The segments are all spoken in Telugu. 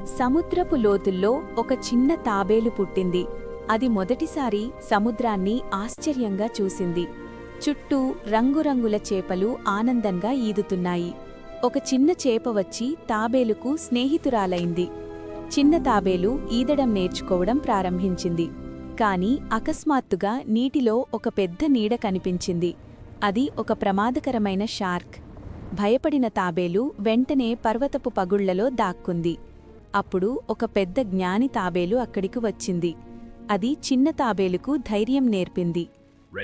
సముద్రపు లోతుల్లో ఒక చిన్న తాబేలు పుట్టింది. అది మొదటిసారి సముద్రాన్ని ఆశ్చర్యంగా చూసింది. చుట్టూ రంగురంగుల చేపలు ఆనందంగా ఈదుతున్నాయి. ఒక చిన్న చేప వచ్చి తాబేలుకు స్నేహితురాలైంది. చిన్న తాబేలు ఈదడం నేర్చుకోవడం ప్రారంభించింది. కాని అకస్మాత్తుగా నీటిలో ఒక పెద్ద నీడ కనిపించింది. అది ఒక ప్రమాదకరమైన షార్క్. భయపడిన తాబేలు వెంటనే పర్వతపు పగుళ్లలో దాక్కుంది. అప్పుడు ఒక పెద్ద జ్ఞాని తాబేలు అక్కడికి వచ్చింది. అది చిన్న తాబేలుకు ధైర్యం నేర్పింది.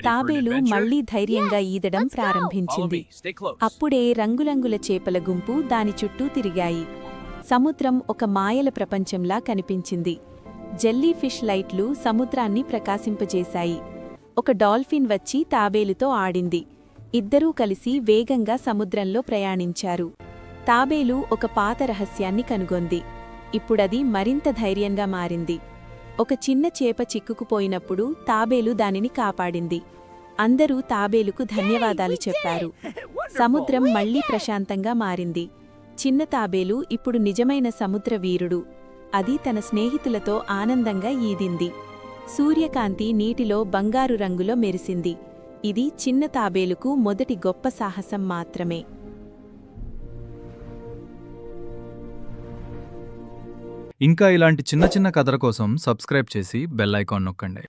తాబేలు మళ్లీ ధైర్యంగా ఈదడం ప్రారంభించింది. అప్పుడే రంగురంగుల చేపల గుంపు దాని చుట్టూ తిరిగాయి. సముద్రం ఒక మాయల ప్రపంచంలా కనిపించింది. జెల్లీ ఫిష్ లైట్లు సముద్రాన్ని ప్రకాశింపజేశాయి. ఒక డాల్ఫిన్ వచ్చి తాబేలుతో ఆడింది. ఇద్దరూ కలిసి వేగంగా సముద్రంలో ప్రయాణించారు. తాబేలు ఒక పాత రహస్యాన్ని కనుగొంది. ఇప్పుడది మరింత ధైర్యంగా మారింది. ఒక చిన్న చేప చిక్కుకుపోయినప్పుడు తాబేలు దానిని కాపాడింది. అందరూ తాబేలుకు ధన్యవాదాలు చెప్పారు. సముద్రం మళ్లీ ప్రశాంతంగా మారింది. చిన్న తాబేలు ఇప్పుడు నిజమైన సముద్ర వీరుడు. అది తన స్నేహితులతో ఆనందంగా ఈదింది. సూర్యకాంతి నీటిలో బంగారు రంగులో మెరిసింది. ఇది చిన్న తాబేలుకు మొదటి గొప్ప సాహసం మాత్రమే. ఇంకా ఇలాంటి చిన్న చిన్న కథల కోసం సబ్స్క్రైబ్ చేసి బెల్ ఐకాన్ నొక్కండి.